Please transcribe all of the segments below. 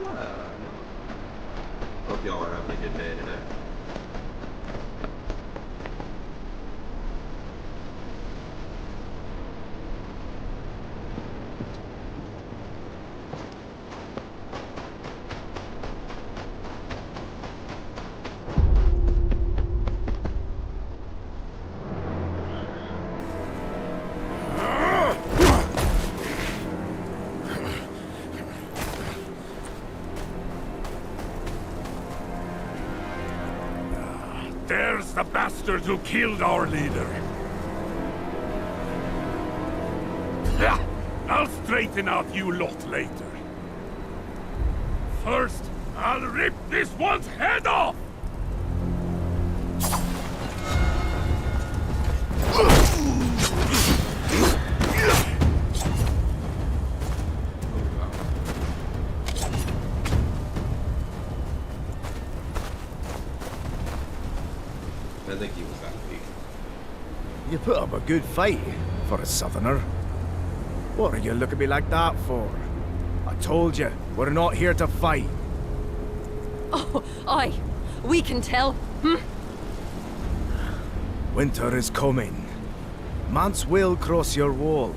Well, hope y'all are having a good day today. There's the bastard who killed our leader. I'll straighten out you lot later. First, I'll rip this one's head off! I think he was that weak. You put up a good fight for a southerner. What are you looking at me like that for? I told you, we're not here to fight. Oh, aye. We can tell. Winter is coming. Mance will cross your wall,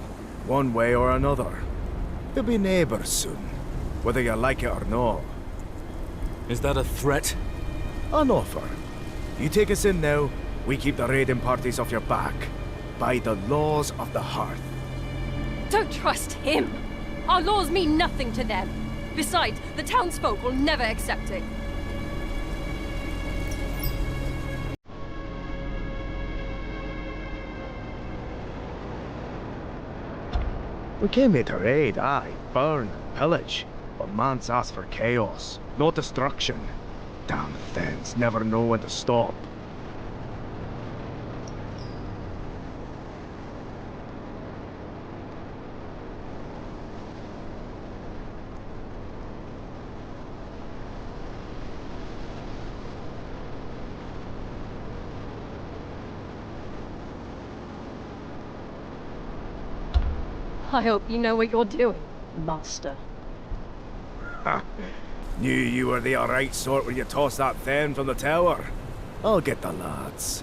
one way or another. They'll be neighbors soon, whether you like it or not. Is that a threat? An offer. You take us in now, we keep the raiding parties off your back. By the laws of the Hearth. Don't trust him. Our laws mean nothing to them. Besides, the townsfolk will never accept it. We came here to raid, aye, burn, pillage. But Mance asked for chaos, no destruction. Damn things never know when to stop. I hope you know what you're doing, Master. Knew you were the alright sort when you tossed that Then from the tower. I'll get the lads.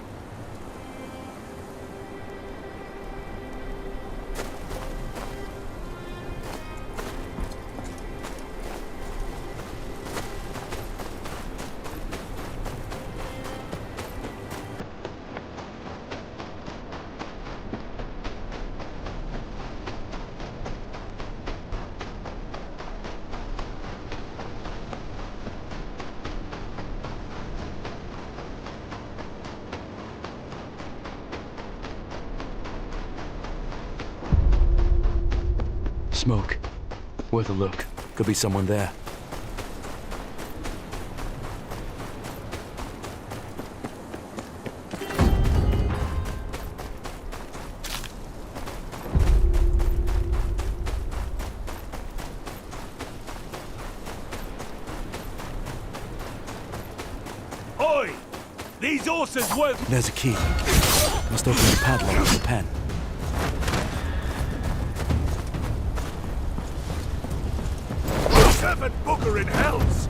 Smoke. Worth a look. Could be someone there. Oi! These horses worth... There's a key. Must open the padlock with the pen. Seven booger in hells!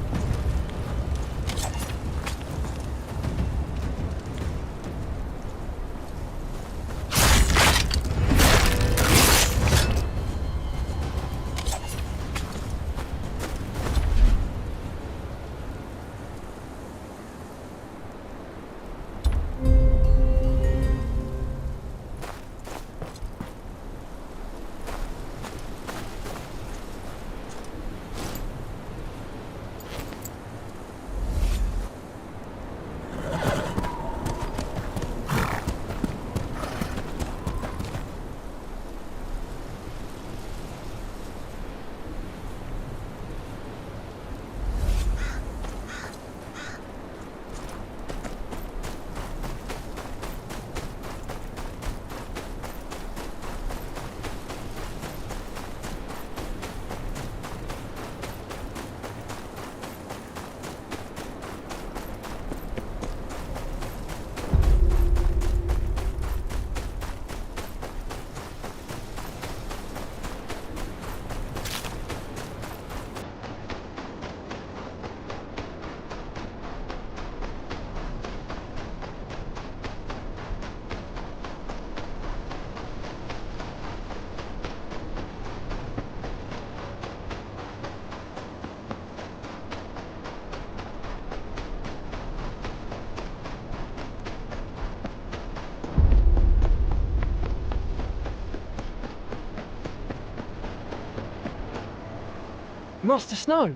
Master Snow,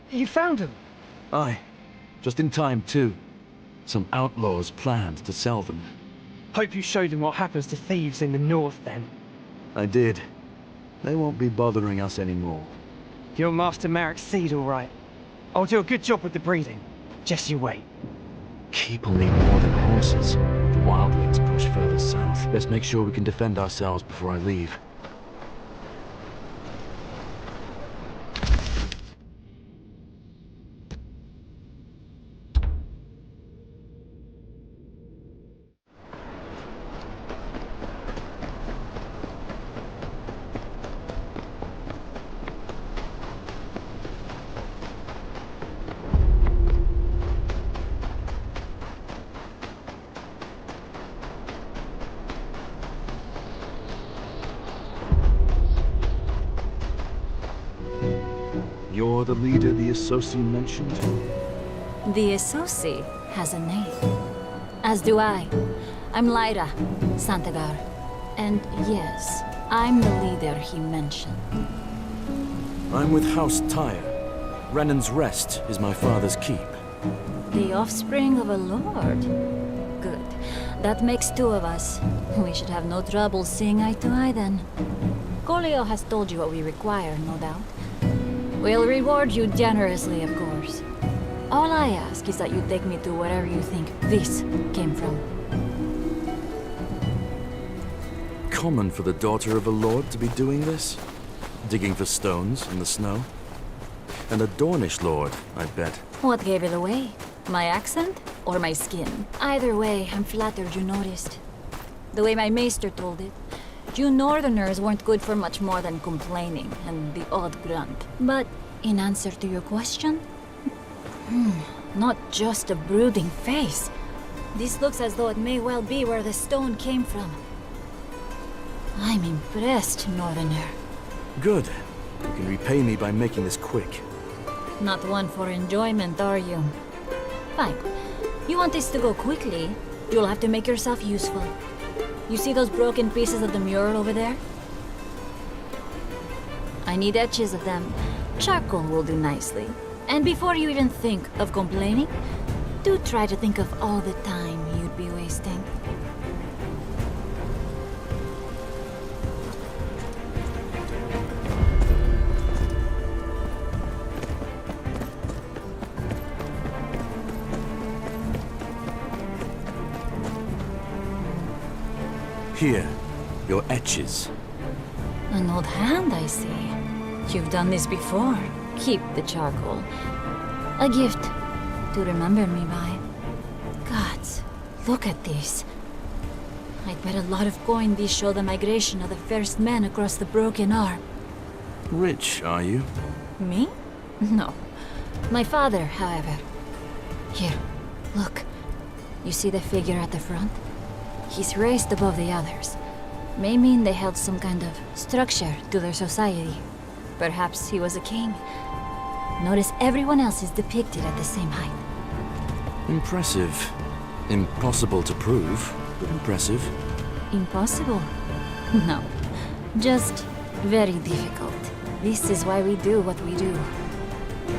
you found him. Aye. Just in time, too. Some outlaws planned to sell them. Hope you showed him what happens to thieves in the north then. I did. They won't be bothering us anymore. You're Master Merrick's seed, all right. I'll do a good job with the breeding. Just you wait. Keep will need more than horses. The wildlings push further south. Let's make sure we can defend ourselves before I leave. You're the leader the Associ mentioned? The Associ has a name. As do I. I'm Lyra Santagar. And yes, I'm the leader he mentioned. I'm with House Tyre. Renan's Rest is my father's keep. The offspring of a lord. Good. That makes two of us. We should have no trouble seeing eye to eye then. Colio has told you what we require, no doubt. We'll reward you generously, of course. All I ask is that you take me to wherever you think this came from. Common for the daughter of a lord to be doing this? Digging for stones in the snow? And a Dornish lord, I bet. What gave it away? My accent or my skin? Either way, I'm flattered you noticed. The way my maester told it, you northerners weren't good for much more than complaining and the odd grunt. But in answer to your question, not just a brooding face. This looks as though it may well be where the stone came from. I'm impressed, northerner. Good. You can repay me by making this quick. Not one for enjoyment, are you? Fine. You want this to go quickly, you'll have to make yourself useful. You see those broken pieces of the mural over there? I need etches of them. Charcoal will do nicely. And before you even think of complaining, do try to think of all the time you'd be wasting. Here, your etches. An old hand, I see. You've done this before. Keep the charcoal. A gift to remember me by. Gods, look at this. I'd bet a lot of coin these show the migration of the first men across the Broken Arm. Rich, are you? Me? No. My father, however. Here, look. You see the figure at the front? He's raised above the others. May mean they held some kind of structure to their society. Perhaps he was a king. Notice everyone else is depicted at the same height. Impressive. Impossible to prove, but impressive. Impossible? No. Just very difficult. This is why we do what we do.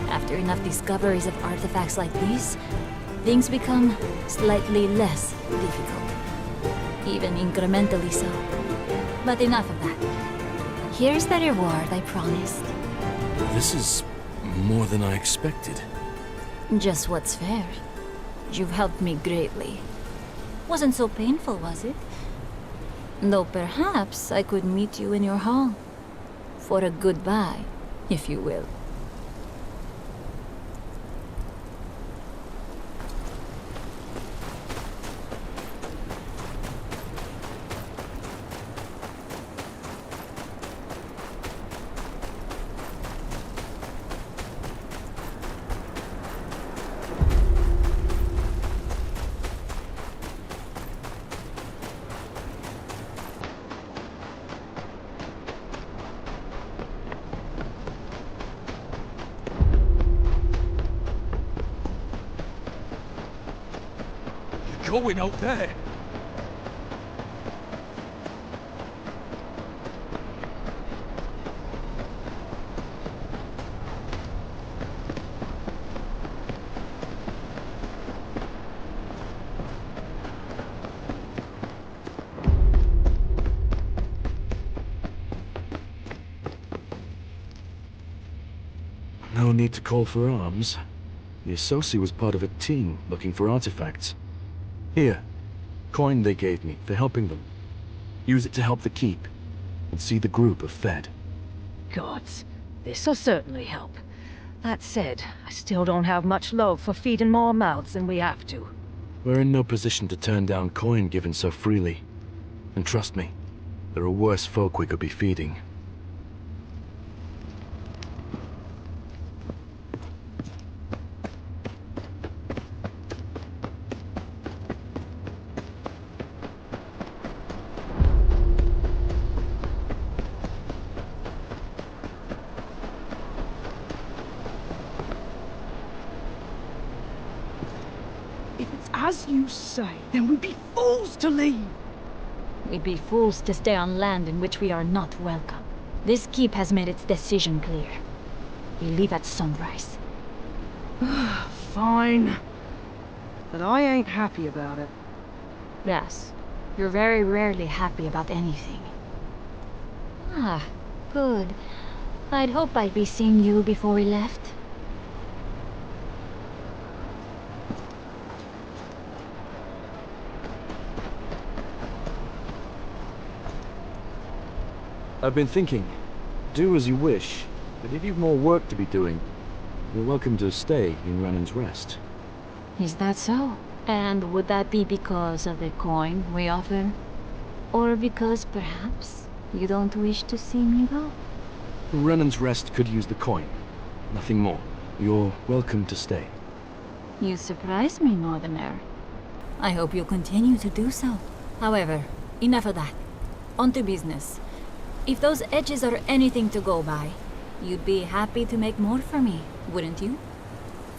After enough discoveries of artifacts like these, things become slightly less difficult. Even incrementally so. But enough of that. Here's the reward I promised. This is more than I expected. Just what's fair. You've helped me greatly. Wasn't so painful, was it? Though perhaps I could meet you in your hall. For a goodbye, if you will. Going out there. No need to call for arms. The Associ was part of a team looking for artifacts. Here, coin they gave me for helping them. Use it to help the keep, and see the group are fed. Gods, this'll certainly help. That said, I still don't have much love for feeding more mouths than we have to. We're in no position to turn down coin given so freely. And trust me, there are worse folk we could be feeding. If it's as you say, then we'd be fools to leave. We'd be fools to stay on land in which we are not welcome. This keep has made its decision clear. We leave at sunrise. Fine. But I ain't happy about it. Yes, you're very rarely happy about anything. Ah, good. I'd hoped I'd be seeing you before we left. I've been thinking. Do as you wish, but if you've more work to be doing, you're welcome to stay in Renan's Rest. Is that so? And would that be because of the coin we offer? Or because, perhaps, you don't wish to see me go? Renan's Rest could use the coin. Nothing more. You're welcome to stay. You surprise me, Northerner. I hope you'll continue to do so. However, enough of that. On to business. If those edges are anything to go by, you'd be happy to make more for me, wouldn't you?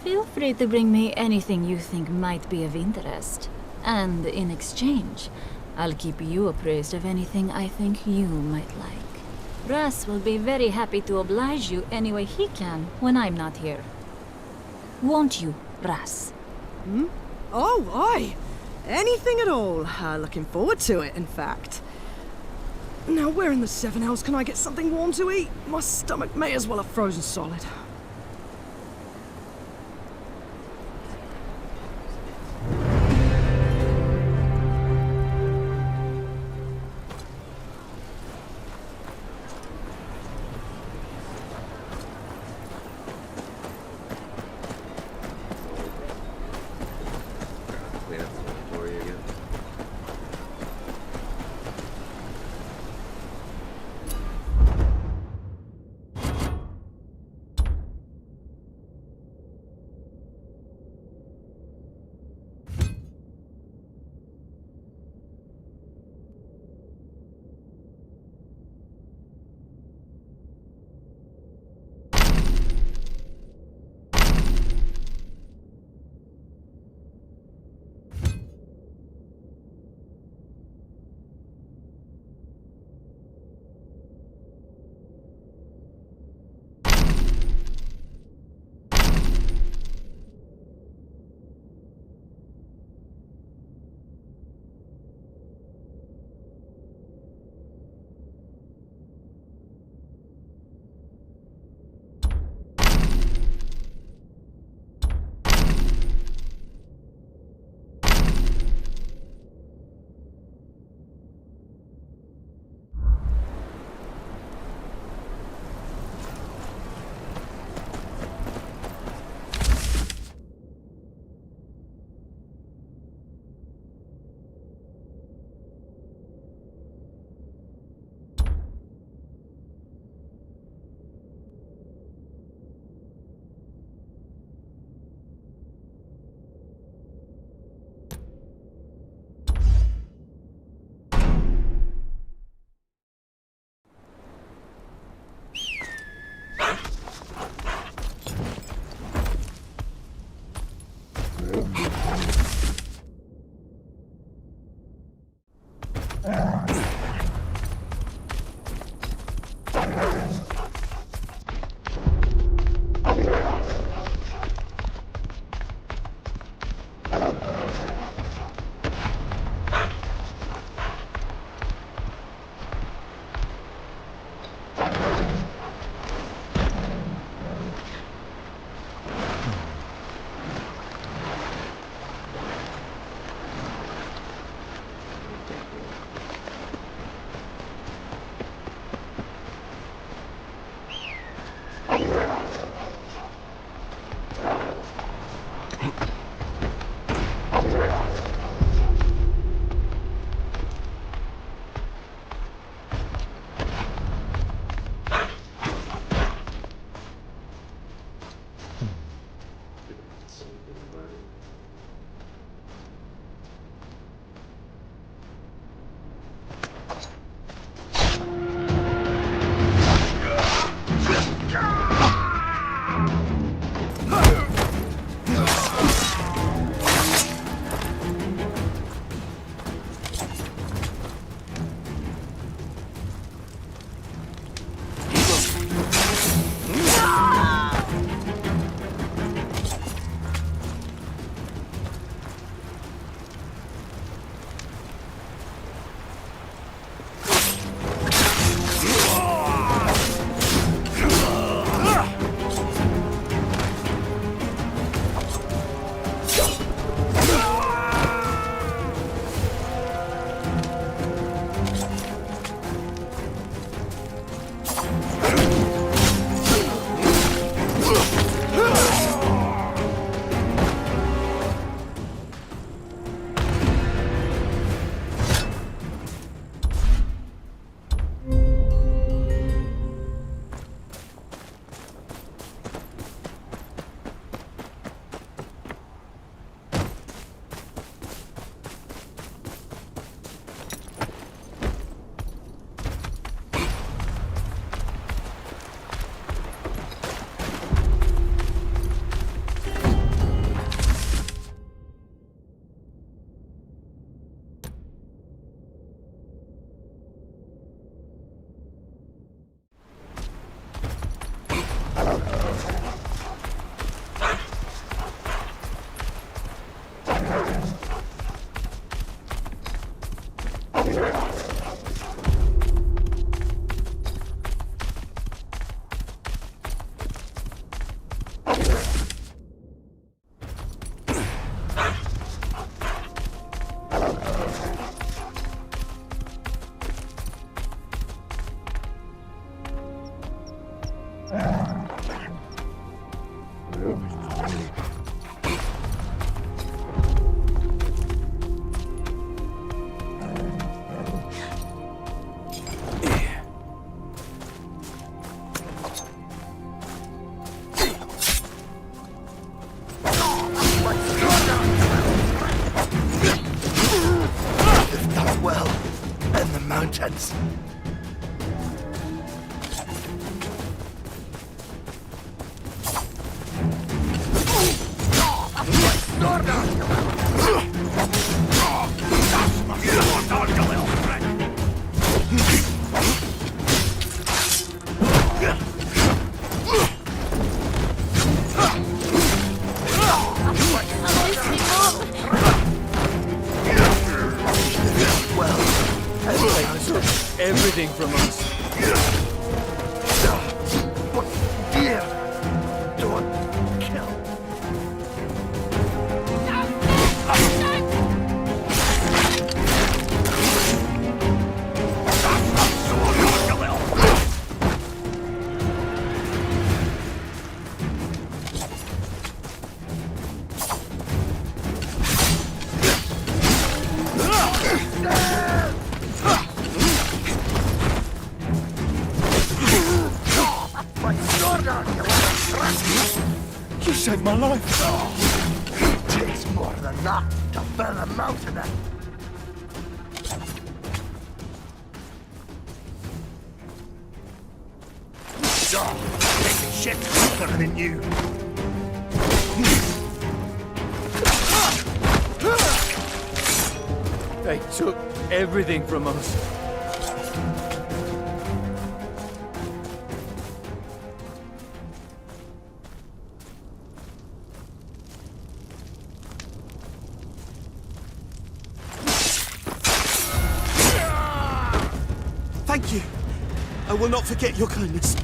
Feel free to bring me anything you think might be of interest. And in exchange, I'll keep you appraised of anything I think you might like. Russ will be very happy to oblige you any way he can when I'm not here. Won't you, Russ? Oh, aye. Anything at all. Looking forward to it, in fact. Now, where in the Seven Hells can I get something warm to eat? My stomach may as well have frozen solid. Clean up the inventory again. Well, in the mountains. Everything from us. Dear, don't kill. You saved my life. It takes more than that to fill a mountain. Making shit quicker than you. They took everything from us. Thank you. I will not forget your kindness.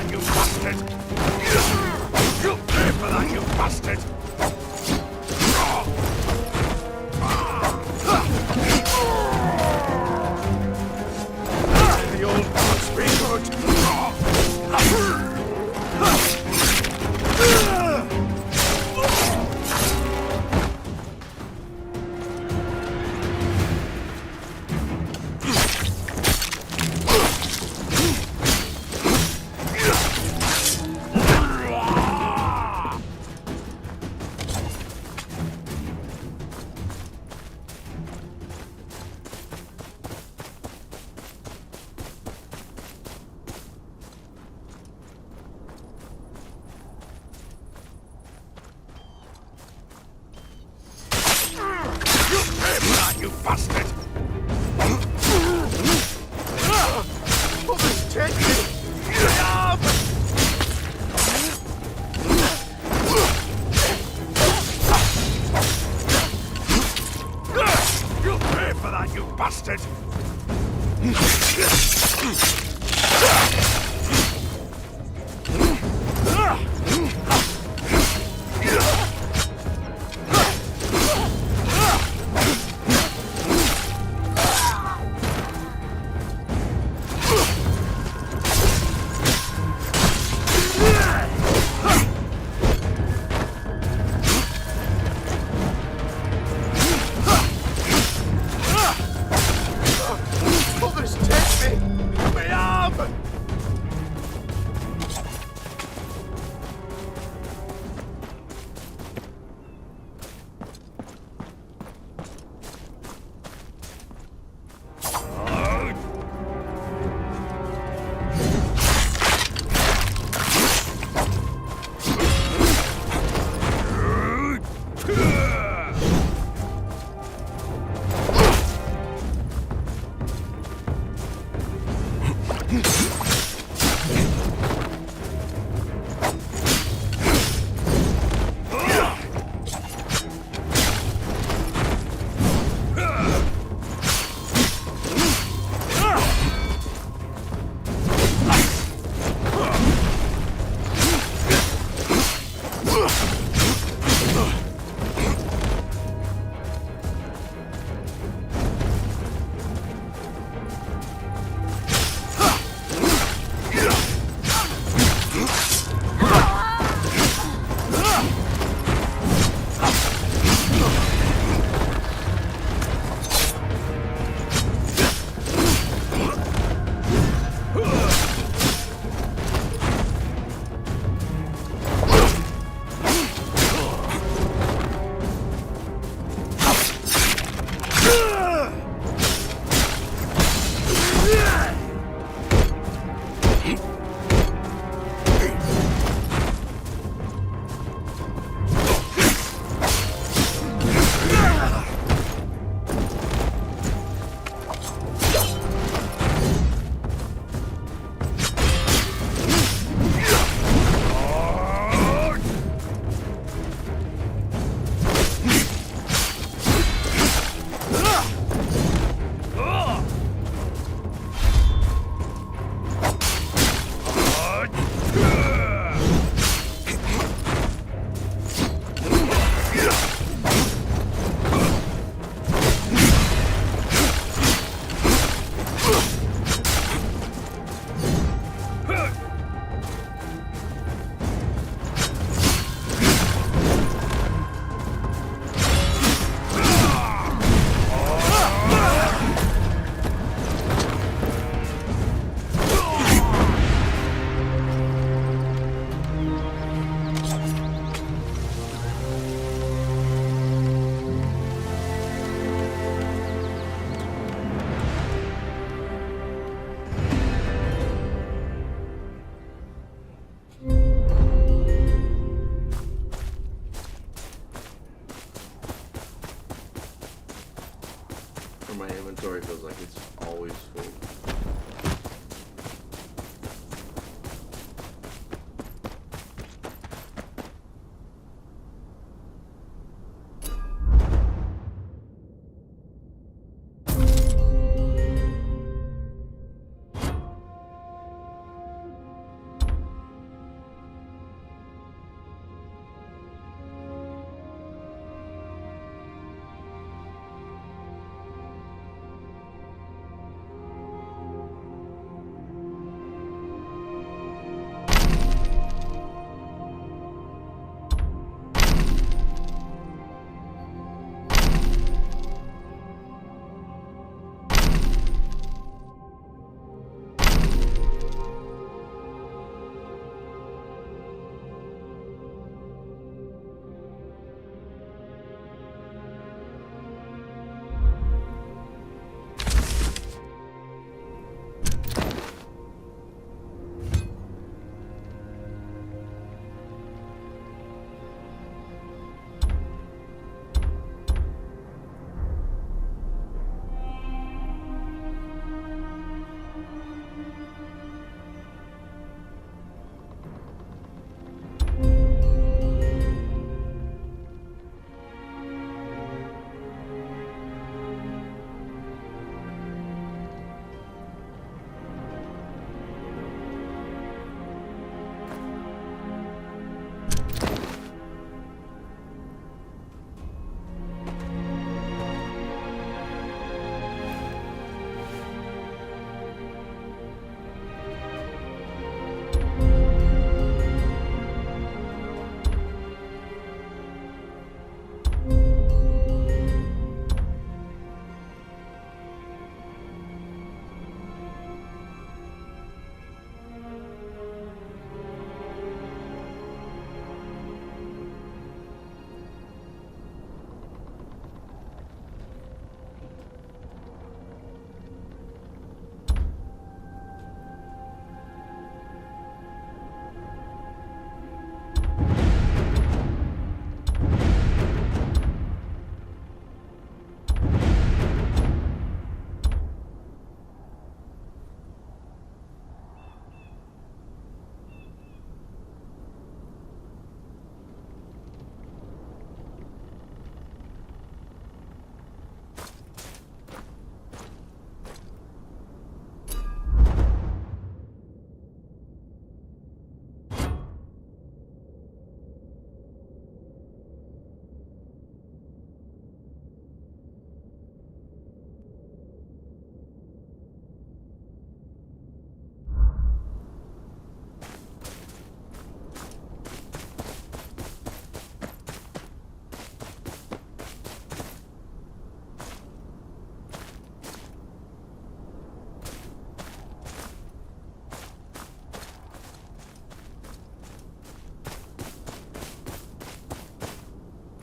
that, you bastard! You pay for that, you bastard! The old gods be good! You bastard! Overtake me! You pay for that, you bastard!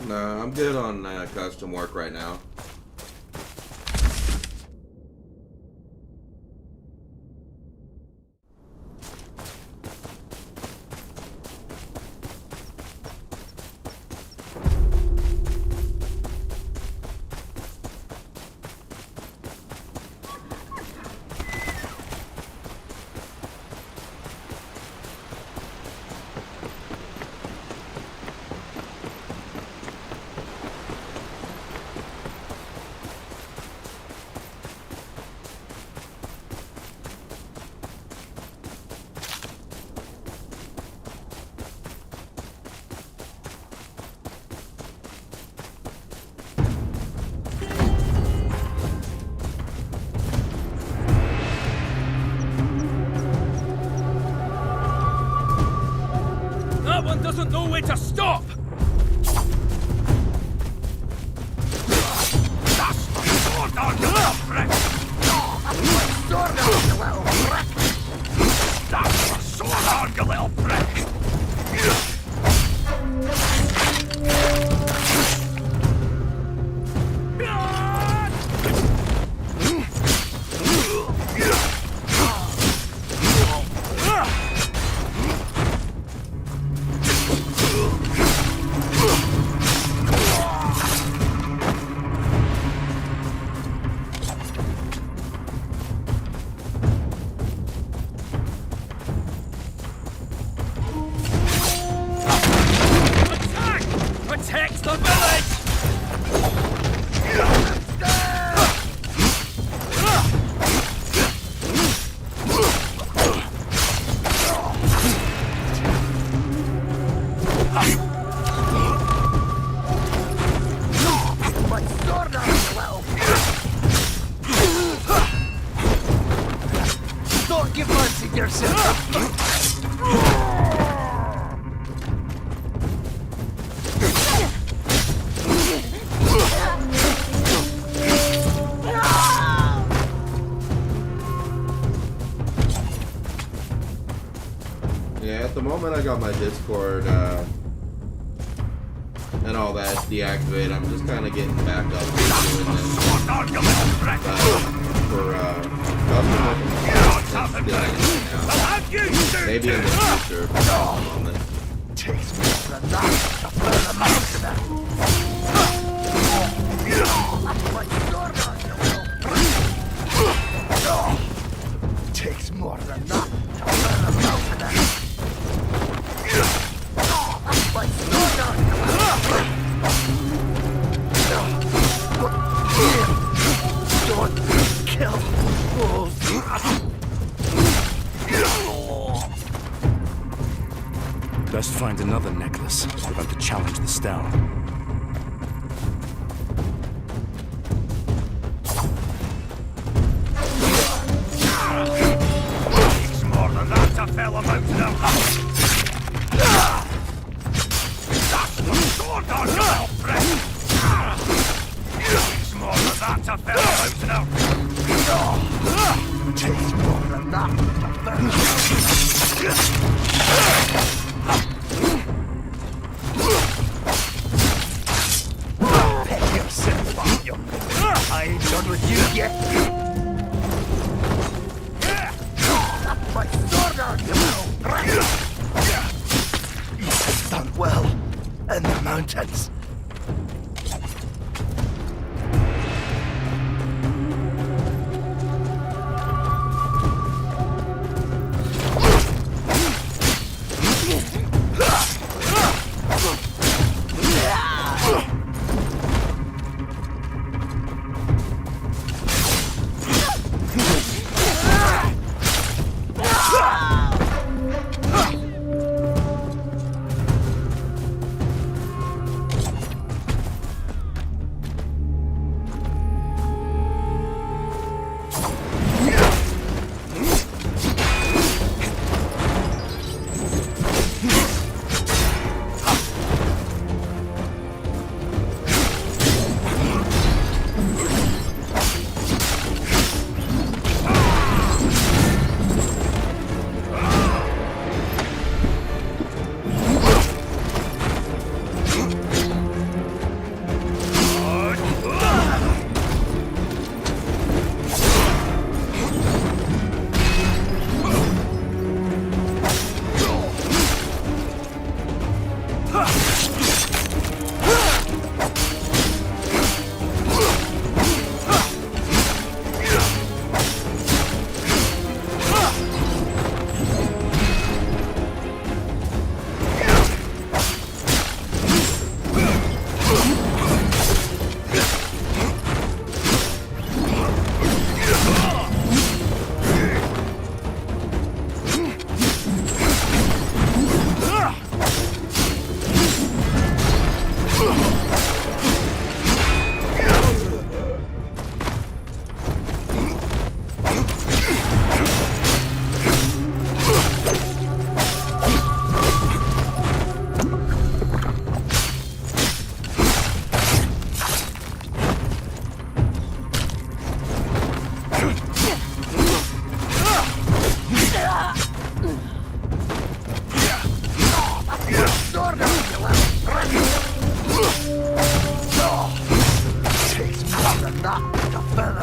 Nah, I'm good on custom work right now. That one doesn't know when to stop! That's the sword on the little prick! Sword on the little prick! That's the sword on the little prick! Protect the village! My sword on the little. Thought you fancied yourself. Yeah, at the moment I got my Discord and all that deactivated. I'm just kind of getting back up to doing this. For custom work, I'm still doing it now. Maybe in the future, but at the moment. Takes more than that to burn a mountain. My sword on the little. Takes more than that to burn a mountain. My sword on the little. Don't kill fools. Best find another necklace. We're about to challenge the stone. Takes more than that to fell a mountain. That's the sword on the little prick! Takes more than that to fell a mountain. Takes more than that to burn a mountain. Pick yourself up, young man. I ain't done with you yet. My sword on you, little. You've done well in the mountains.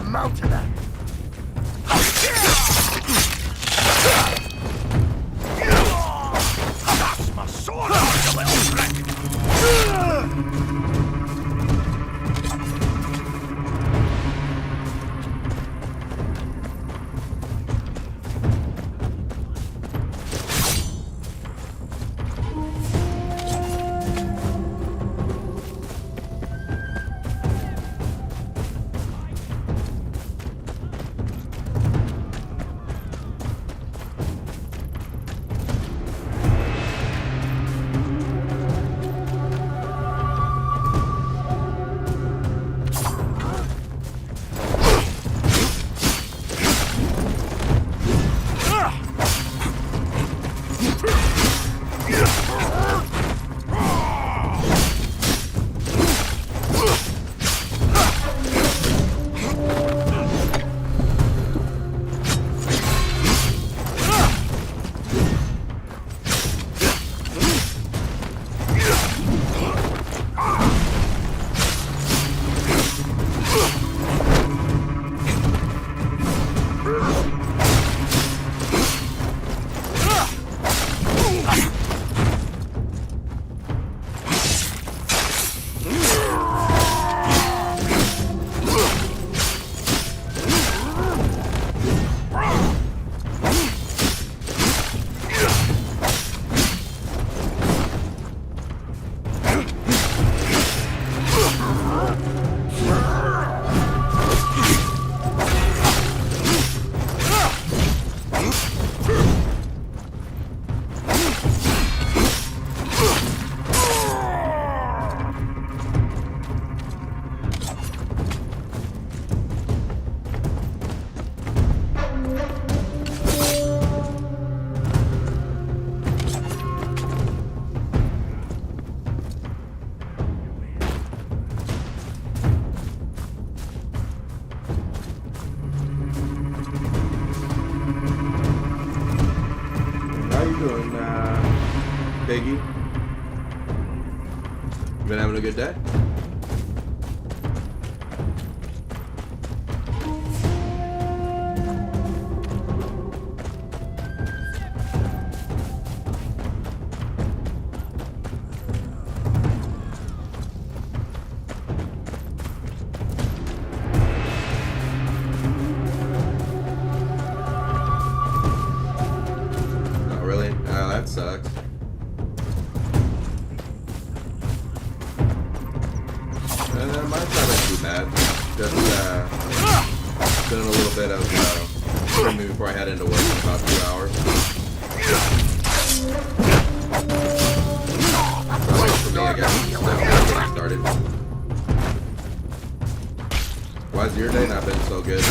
amount of that. That's my sword, you little prick! Piggy? You been having a good day? Not really? Oh, that sucks. Mine's not been too bad. Just doing a little bit of swimming before I head into work in about 2 hours. Probably for me, I guess. So getting started. Why's your day not been so good?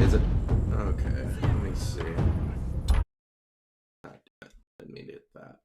Is it? Okay, let me see. Let me get that.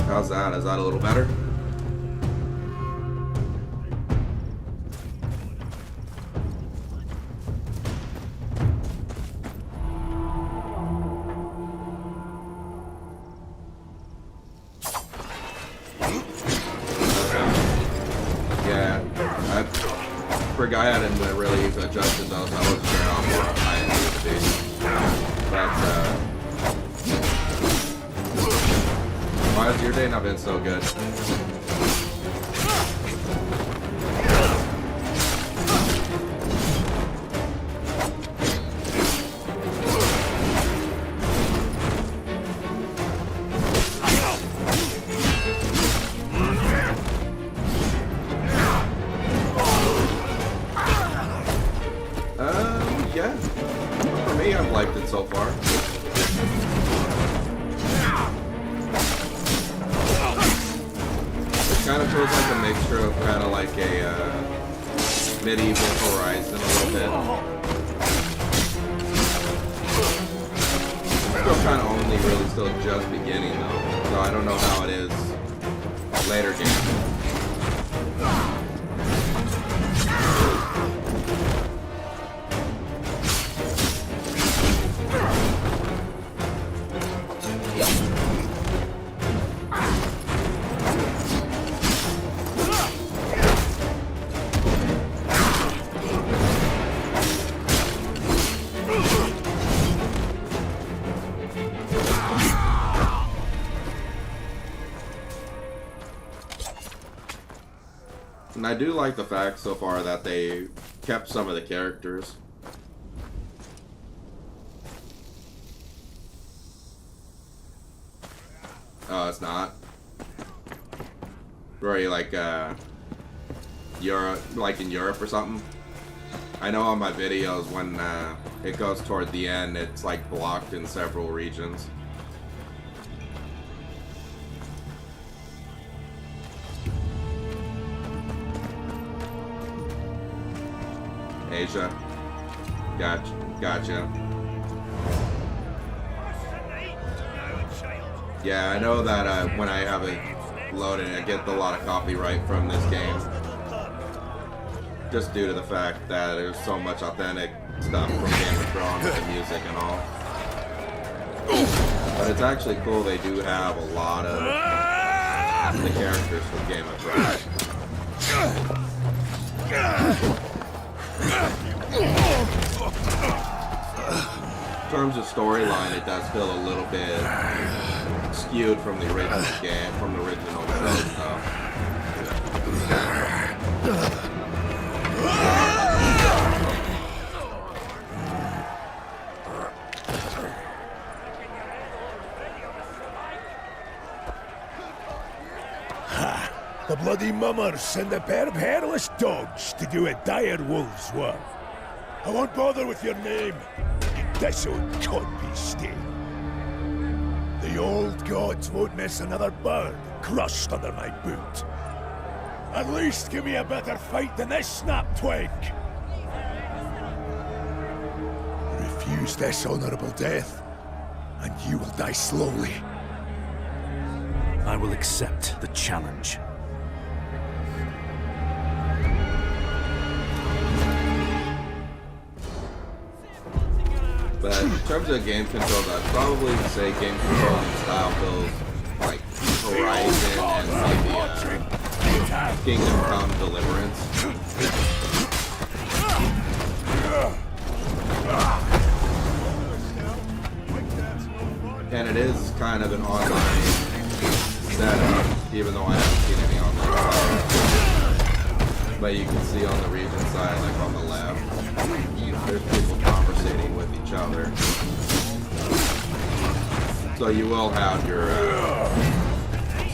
How's that? Is that a little better? Yeah, I forgot I hadn't really adjusted those. I wasn't sure how high it needed to be. But, why has your day not been so good? Yeah. For me, I've liked it so far. It kind of feels like a mixture of kind of like a medieval Horizon a little bit. Still kind of only really still just beginning though, so I don't know how it is later games. And I do like the fact so far that they kept some of the characters. Oh, it's not. Very like Europe, like in Europe or something. I know on my videos when it goes toward the end, it's like blocked in several regions. Asia. Gotcha. Yeah, I know that when I have it loaded, I get a lot of copyright from this game. Just due to the fact that there's so much authentic stuff from Game of Thrones, the music and all. But it's actually cool they do have a lot of the characters from Game of Thrones. In terms of storyline, it does feel a little bit skewed from the original game, from the original show stuff. The bloody mummers send a pair of hairless dogs to do a dire wolf's work. I won't bother with your name, you dissolute codpiece stain. The old gods won't miss another bird crushed under my boot. At least give me a better fight than this snap twig. Refuse this honorable death, and you will die slowly. I will accept the challenge. But in terms of game controls, I'd probably say game control and style feels like Horizon and maybe Kingdom Come Deliverance. And it is kind of an online setup, even though I haven't seen any online players. But you can see on the region side, like on the left, there's people conversating with each other. So you will have your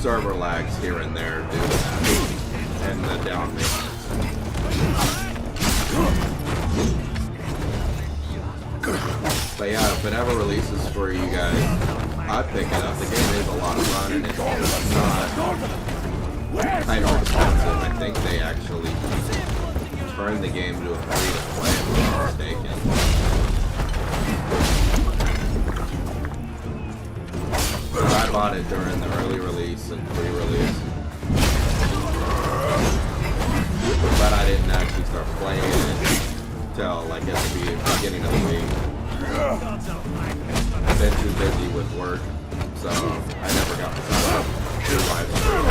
server lags here and there due to that, and the down maintenance. But yeah, if it ever releases for you guys, I'd pick it up. The game is a lot of fun, and it's not hyper expensive. I think they actually turned the game to a free-to-play, if I'm not mistaken. I bought it during the early release and pre-release, but I didn't actually start playing it until like at the beginning of the week. I've been too busy with work, so I never got to sign up to live stream.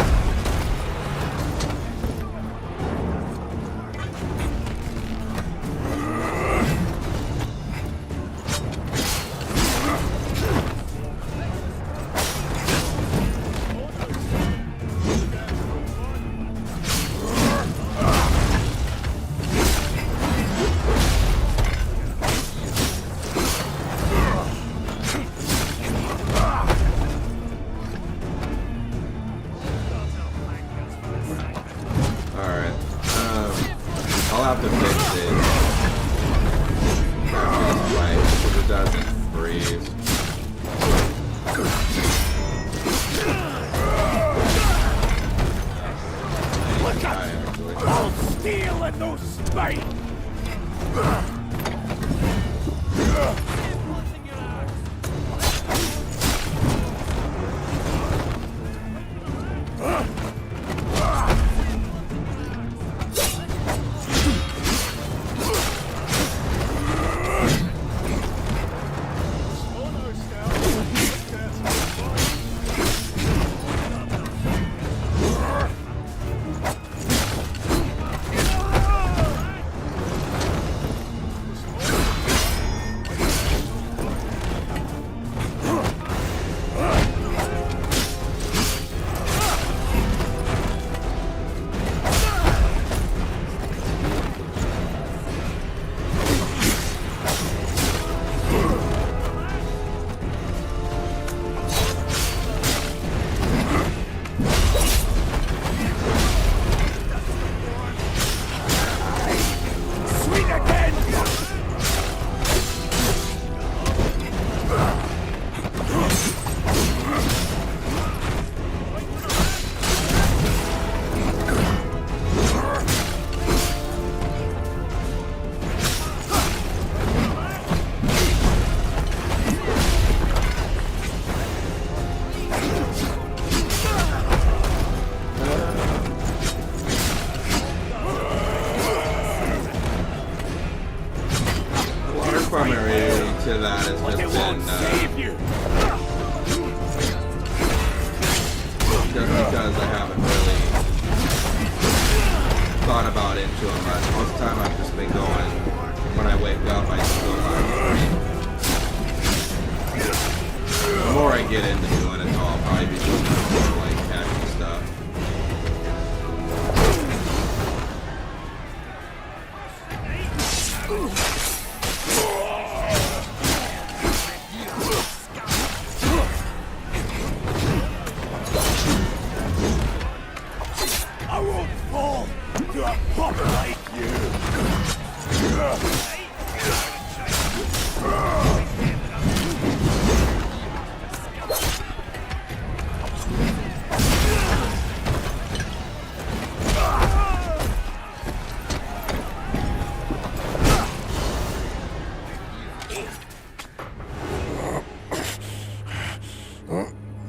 primary to that has just been just because I haven't really thought about into it much. Most of the time I've just been going, when I wake up I just go live stream. The more I get into doing it, I'll probably be doing more like casual stuff. I won't fall to a puppet like you.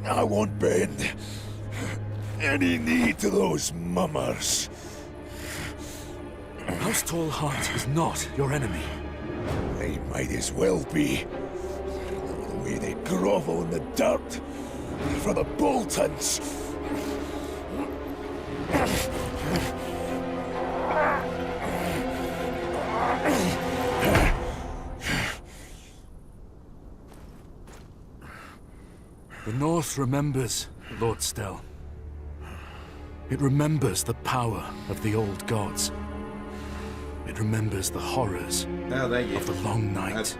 I won't bend any knee to those mummers. House Tallheart is not your enemy. They might as well be. The way they grovel in the dirt for the Boltons. The North remembers, Lord Stell. It remembers the power of the old gods. It remembers the horrors Thank you. of the long night.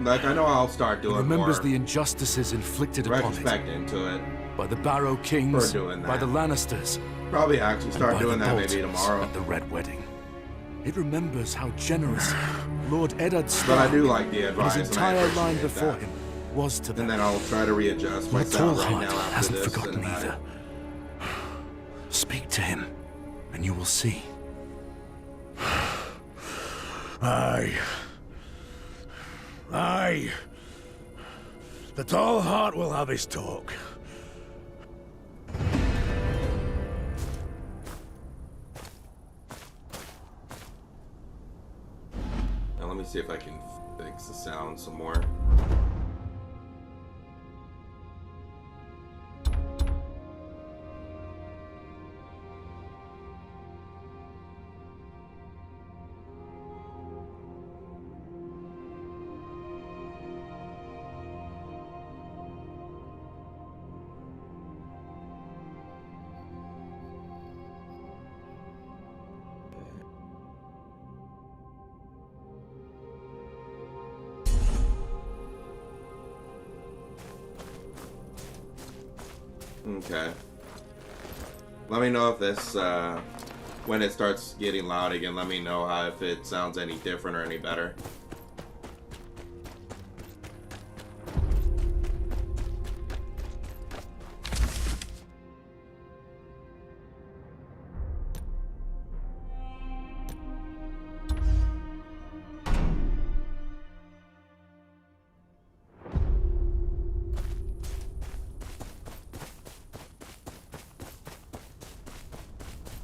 Like, I know I'll start It doing remembers more the injustices inflicted upon it retrospect into it. by the Barrow Kings, For doing by that. the Lannisters, Probably actually and start by doing the that maybe Boltons tomorrow. at the Red Wedding. It remembers how generous Lord Eddard But Stark I do like the and advice, his and I entire line appreciate before that. him was to them. And then I'll try to readjust my Lord sound right Tallheart now after hasn't this. forgotten and either. Speak to him, and you will see. Aye. Aye. The Tallheart will have his talk. Now let me see if I can fix the sound some more. Okay. Let me know if this, when it starts getting loud again, let me know if it sounds any different or any better.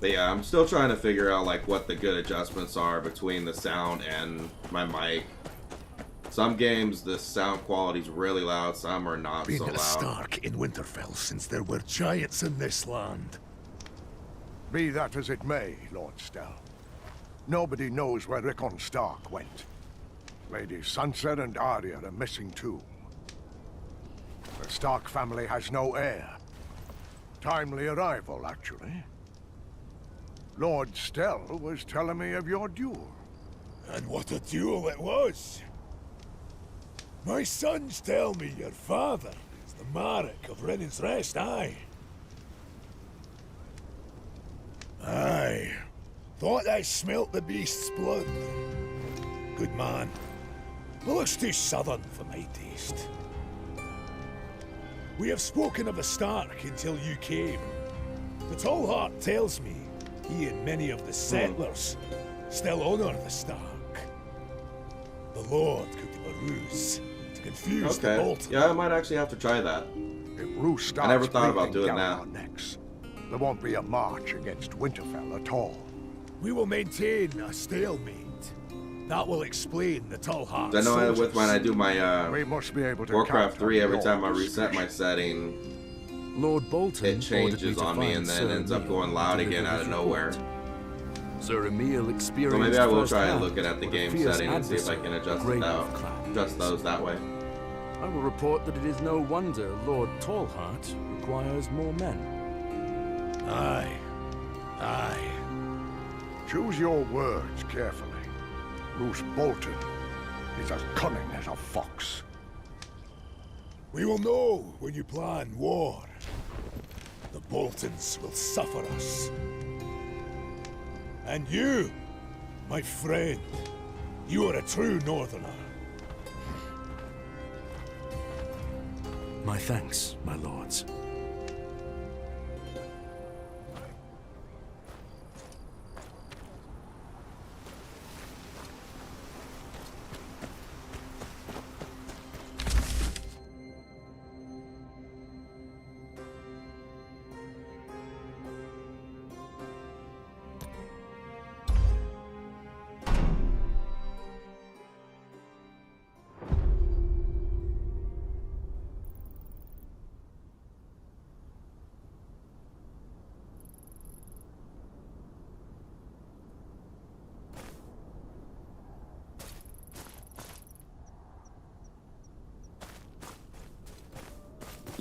But yeah, I'm still trying to figure out like what the good adjustments are between the sound and my mic. Some games the sound quality's really loud, some are not Been so a loud. Stark in Winterfell since there were giants in this land. Be that as it may, Lord Stell. Nobody knows where Rickon Stark went. Lady Sansa and Arya are missing too. The Stark family has no heir. Timely arrival, actually. Lord Stell was telling me of your duel. And what a duel it was! My sons tell me your father is the Marek of Rennin's Rest, aye. Aye. Thought I smelt the beast's blood. Good man. But looks too southern for my taste. We have spoken of the Stark until you came. The Tallheart tells me he and many of the settlers still honor the Stark. The Lord could do a ruse to confuse the Okay. Bolton. Yeah, I might actually have to try that. If Roose starts I never thought about breathing doing down that. our necks, there won't be a march against Winterfell at all. We will maintain a stalemate. That will explain the tall heart. I know with when I do my We must be able to Warcraft count 3, on every your time I reset discretion. my setting, Lord Bolton it changes on me and then ends up going loud again out of nowhere. Sir Emil experienced So maybe I will try firsthand looking at the what a game fierce setting and see if I can adversary adjust Grey it out, Wolf Clan adjust is. those that way. I will report that it is no wonder Lord Tallheart requires more men. Aye. Aye. Choose your words carefully. Roose Bolton is as cunning as a fox. We will know when you plan war. The Boltons will suffer us. And you, my friend, you are a true Northerner. My thanks, my lords.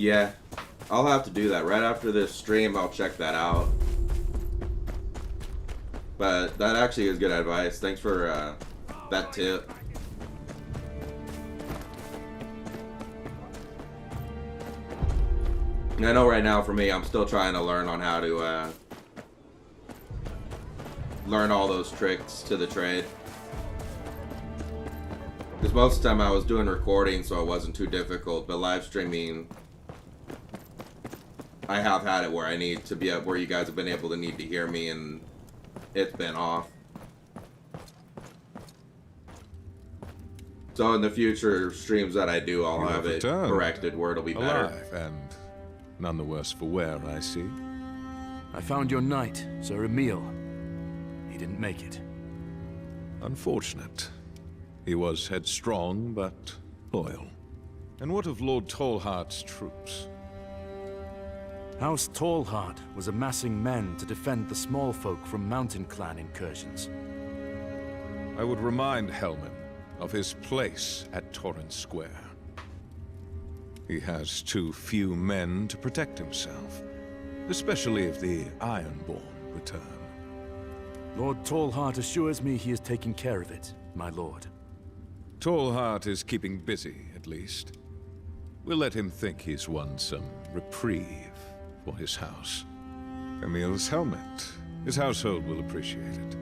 Yeah, I'll have to do that. Right after this stream, I'll check that out. But that actually is good advice. Thanks for that tip. And I know right now for me, I'm still trying to learn on how to learn all those tricks to the trade. Because most of the time I was doing recording, so it wasn't too difficult. But live streaming, I have had it where I need to be up where you guys have been able to need to hear me, and it's been off. So in the future streams that I do, I'll have it corrected where it'll be better. Alive and none the worse for wear, I see. I found your knight, Sir Emil. He didn't make it. Unfortunate. He was headstrong, but loyal. And what of Lord Tallheart's troops? House Tallheart was amassing men to defend the small folk from Mountain Clan incursions. I would remind Helman of his place at Torrent Square. He has too few men to protect himself, especially if the Ironborn return. Lord Tallheart assures me he is taking care of it, my lord. Tallheart is keeping busy, at least. We'll let him think he's won some reprieve for his house. Emil's helmet. His household will appreciate it.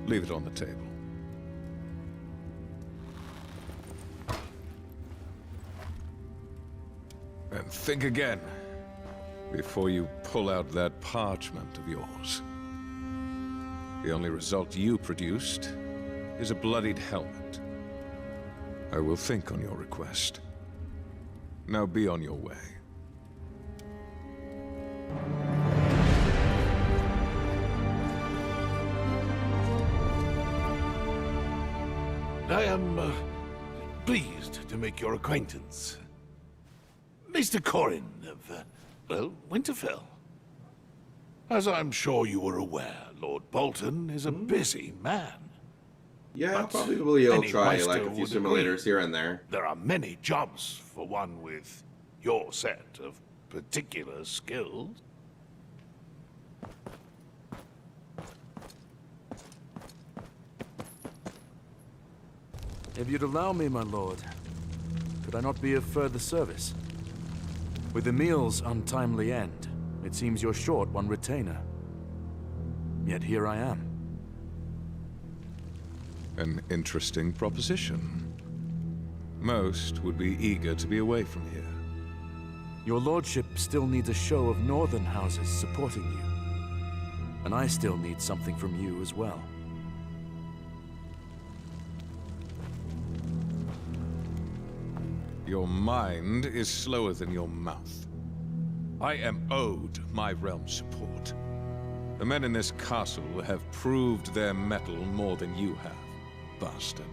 Leave it on the table. And think again before you pull out that parchment of yours. The only result you produced is a bloodied helmet. I will think on your request. Now be on your way. I am pleased to make your acquaintance. Mr. Corrin of, well, Winterfell. As I'm sure you are aware, Lord Bolton is a busy man. Yeah, But probably will any try maester like a few would simulators agree. here and there. There are many jobs for one with your set of particular skills. If you'd allow me, my lord, could I not be of further service? With Emil's untimely end, it seems you're short one retainer. Yet here I am. An interesting proposition. Most would be eager to be away from here. Your lordship still needs a show of northern houses supporting you. And I still need something from you as well. Your mind is slower than your mouth. I am owed my realm's support. The men in this castle have proved their mettle more than you have. bastard.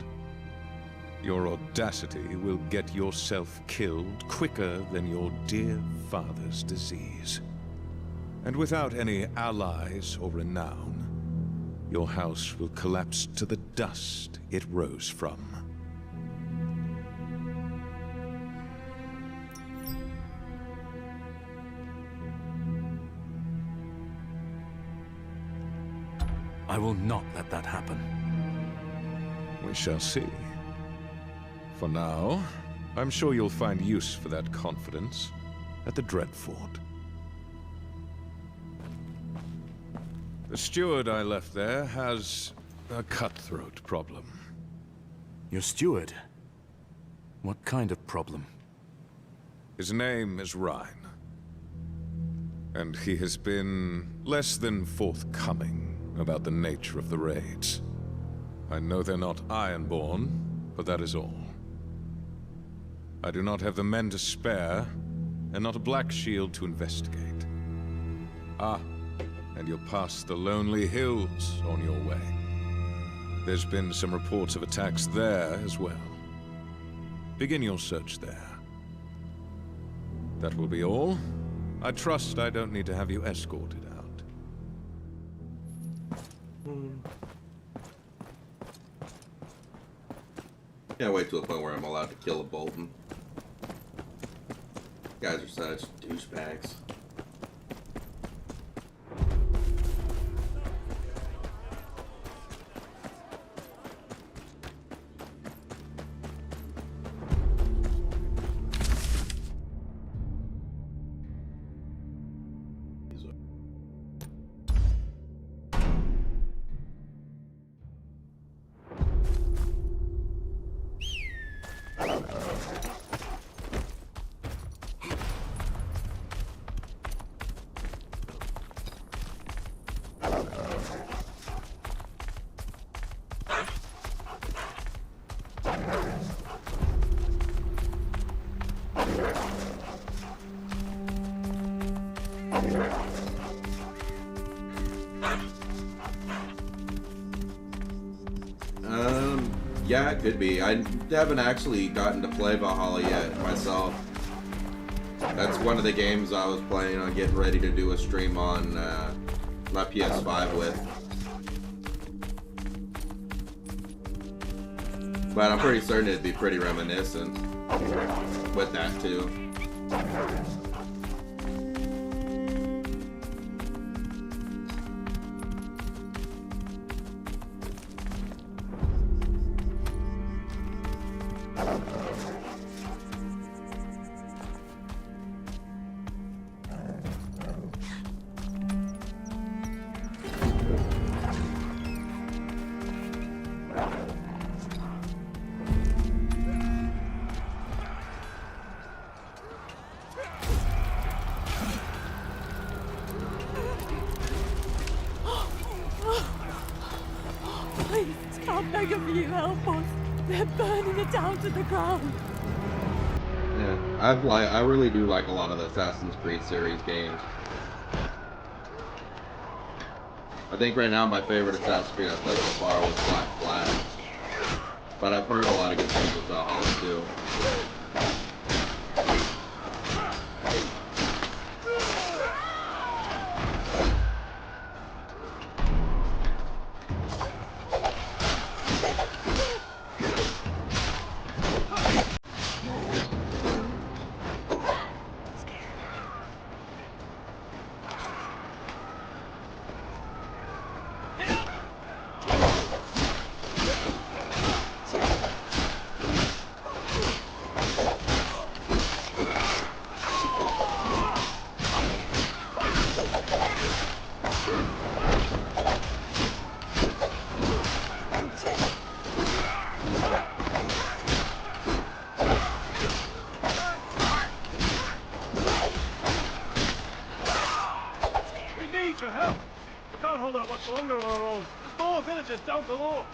Your audacity will get yourself killed quicker than your dear father's disease. And without any allies or renown, your house will collapse to the dust it rose from. I will not let that happen. We shall see. For now, I'm sure you'll find use for that confidence at the Dreadfort. The steward I left there has a cutthroat problem. Your steward? What kind of problem? His name is Rhine. And he has been less than forthcoming about the nature of the raids. I know they're not Ironborn, but that is all. I do not have the men to spare, and not a Black Shield to investigate. Ah, and you're past the Lonely Hills on your way. There's been some reports of attacks there as well. Begin your search there. That will be all. I trust I don't need to have you escorted out. Can't wait to a point where I'm allowed to kill a Bolton. Guys are such douchebags. Yeah, it could be. I haven't actually gotten to play Valhalla yet myself. That's one of the games I was planning on getting ready to do a stream on my PS5 with. But I'm pretty certain it'd be pretty reminiscent with that too. I really do like a lot of the Assassin's Creed series games. I think right now my favorite Assassin's Creed I've played so far was Black Flag. But I've heard a lot of good things about Valhalla too. Down below!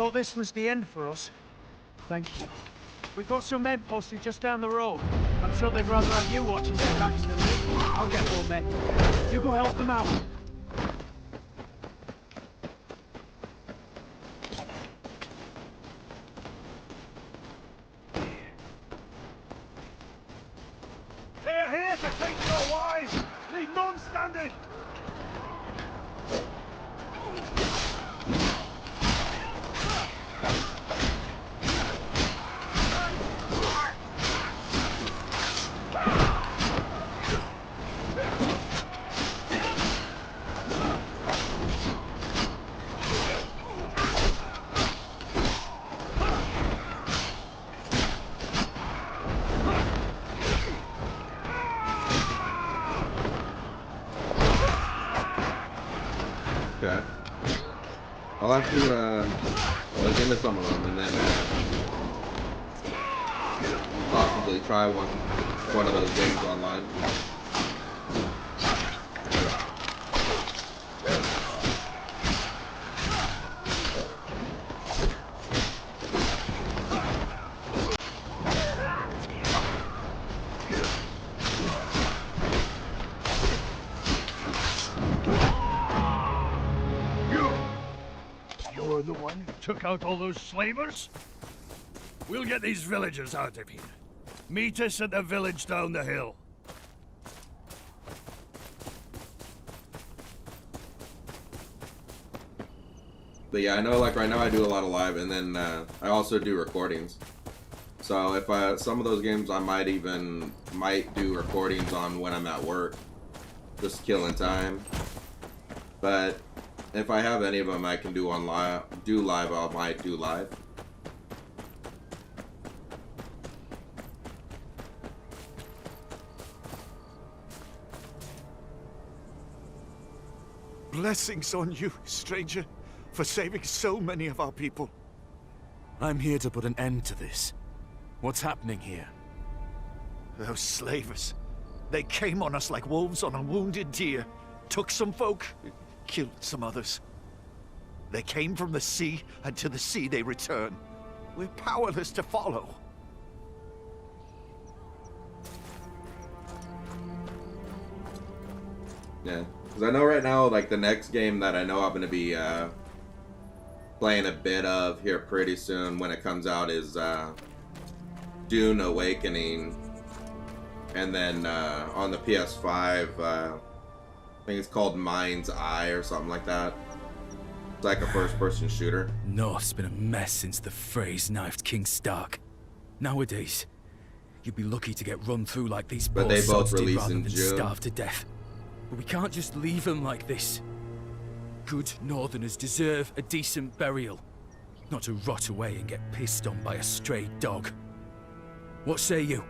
thought this was the end for us. Thank you. We've got some men posted just down the road. I'm sure they'd rather have you watching their backs than me. I'll get more men. You go help them out. They're here to take your wives! Leave none standing! Okay. I'll have to look into some of them and then possibly try one of those games online. You're the one who took out all those slavers? We'll get these villagers out of here. Meet us at the village down the hill. But yeah, I know like right now I do a lot of live and then I also do recordings. So if some of those games I might do recordings on when I'm at work. Just killing time. But if I have any of them I can do live, I might do live. Blessings on you, stranger, for saving so many of our people. I'm here to put an end to this. What's happening here? Those slavers. They came on us like wolves on a wounded deer. Took some folk, killed some others. They came from the sea, and to the sea they return. We're powerless to follow. Yeah, because I know right now, like, the next game that I know I'm going to be playing a bit of here pretty soon when it comes out is Dune Awakening. And then on the PS5, I think it's called Mind's Eye or something like that. It's like a first-person shooter. North's been a mess since the Freys knifed King Stark. Nowadays, you'd be lucky to get run through like these But poor they both sods did release rather in than June. starve to death. But we can't just leave them like this. Good Northerners deserve a decent burial, not to rot away and get pissed on by a stray dog. What say you?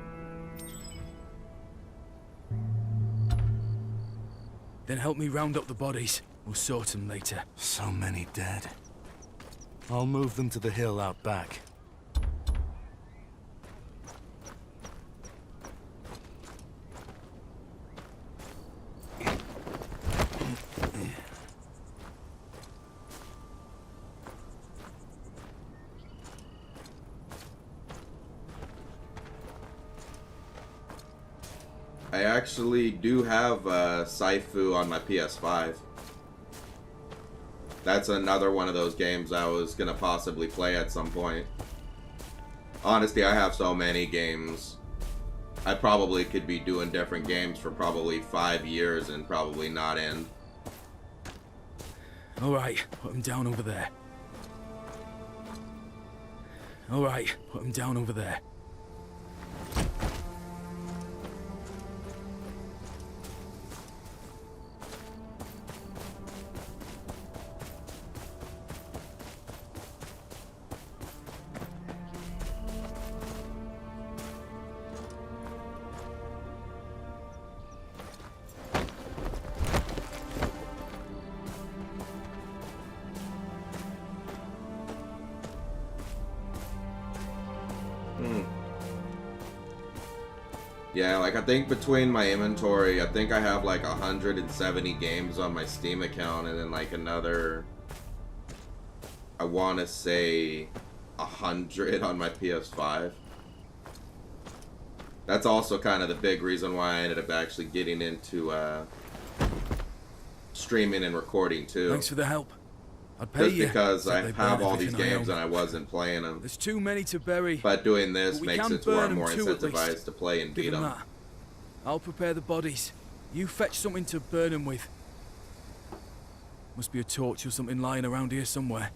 Then help me round up the bodies. We'll sort them later. So many dead. I'll move them to the hill out back. I actually do have Saifu on my PS5. That's another one of those games I was gonna possibly play at some point. Honestly, I have so many games. I probably could be doing different games for probably 5 years and probably not end. Alright, put him down over there. Alright, put him down over there. Yeah, like I think between my inventory, I think I have like 170 games on my Steam account and then like another I want to say 100 on my PS5. That's also kind of the big reason why I ended up actually getting into streaming and recording too. Thanks for the help. I'd pay Just you. because I they have burn all these everything I games own. and I wasn't playing them. There's too many to bury. But doing this But we makes can it to where burn I'm more 'em too, at least. incentivized to play and beat Give 'em them. that. I'll prepare the bodies. You fetch something to burn them with. Must be a torch or something lying around here somewhere.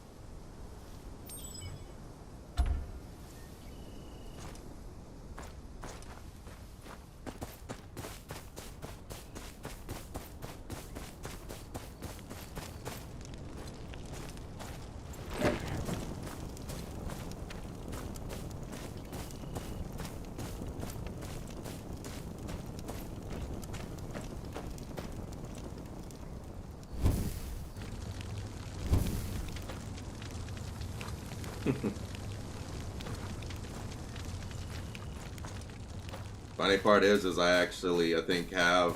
Funny part is I actually, I think, have...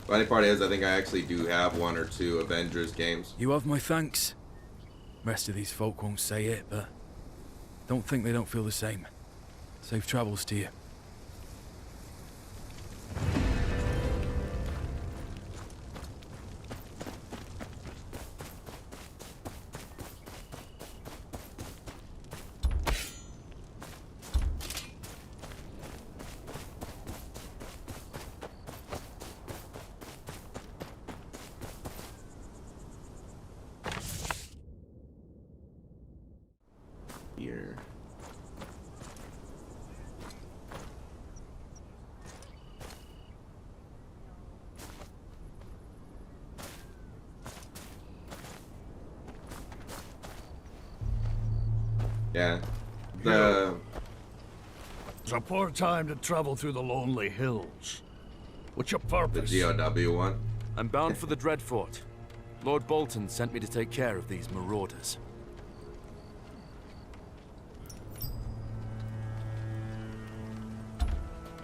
Funny part is I think I actually do have 1 or 2 Avengers games. You have my thanks. Rest of these folk won't say it, but don't think they don't feel the same. Safe travels to you. Here. Yeah. It's a poor time to travel through the lonely hills. What's your The purpose? GOW one. I'm bound for the Dreadfort. Lord Bolton sent me to take care of these marauders.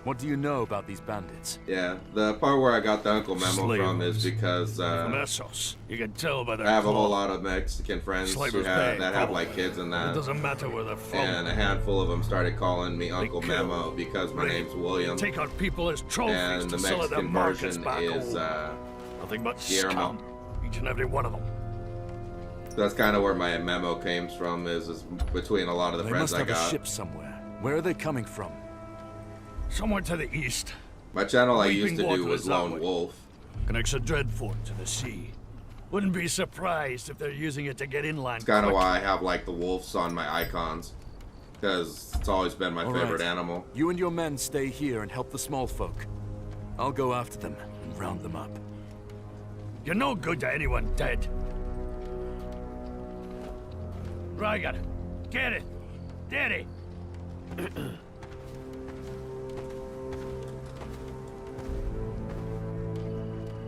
What do you know about these bandits? Yeah, the part where I got the Uncle Memo from is because From Essos. You can tell by their I have a whole cloth. lot of Mexican friends who Slavers have, Bay, that have like probably. kids and It that. doesn't matter where they're from. And a handful of them started calling me Uncle kill, Memo because my rape, name's William. Take our people as trophies And the to sell at their Mexican markets version back is home. Nothing but Guillermo. scum. Each and every one of them. That's kind of where my memo came from, is between a lot of the They friends must I have a got. ship somewhere. Where are they coming from? Somewhere to the east. My channel I Weeping used to do Water was is that Lone way. Wolf. Connects a Dreadfort to the sea. Wouldn't be surprised if they're using it to get inland. It's kind of quick. why I have like the wolves on my icons, because it's always been my All favorite right. animal. You and your men stay here and help the small folk. I'll go after them and round them up. You're no good to anyone dead. Rygar, get it! Daddy!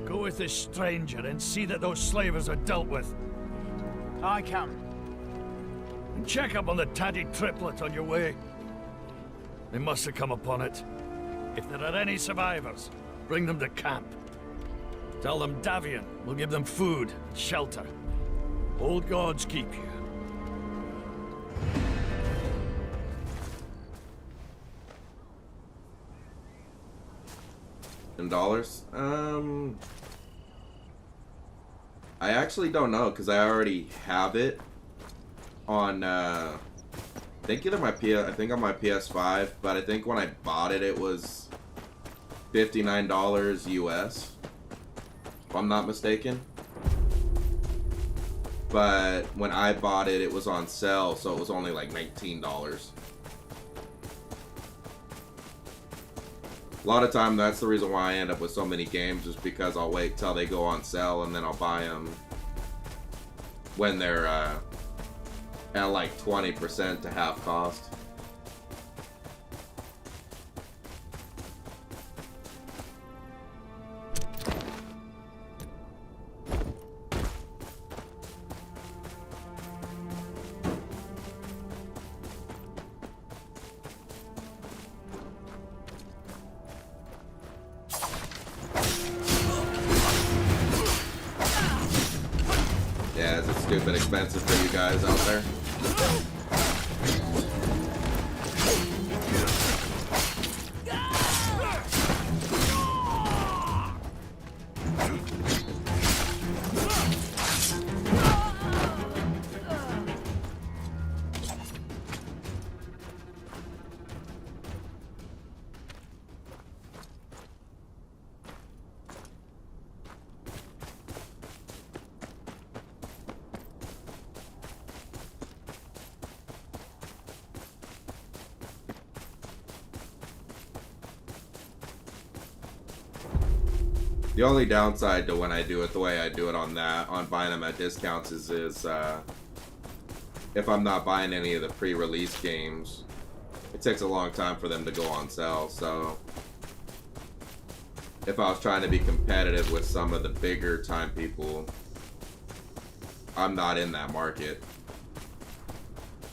Go with this stranger and see that those slavers are dealt with. I can. And check up on the tatty triplet on your way. They must have come upon it. If there are any survivors, bring them to camp. Tell them Davian will give them food and shelter. Old gods keep you. In dollars? I actually don't know, because I already have it on, I think on my PS5, but I think when I bought it, it was $59 US, if I'm not mistaken. But when I bought it, it was on sale, so it was only like $19. A lot of time, that's the reason why I end up with so many games, is because I'll wait till they go on sale and then I'll buy them when they're at like 20% to half cost. stupid expensive for you guys out there. The only downside to when I do it the way I do it on buying them at discounts is if I'm not buying any of the pre-release games, it takes a long time for them to go on sale. So if I was trying to be competitive with some of the bigger time people, I'm not in that market.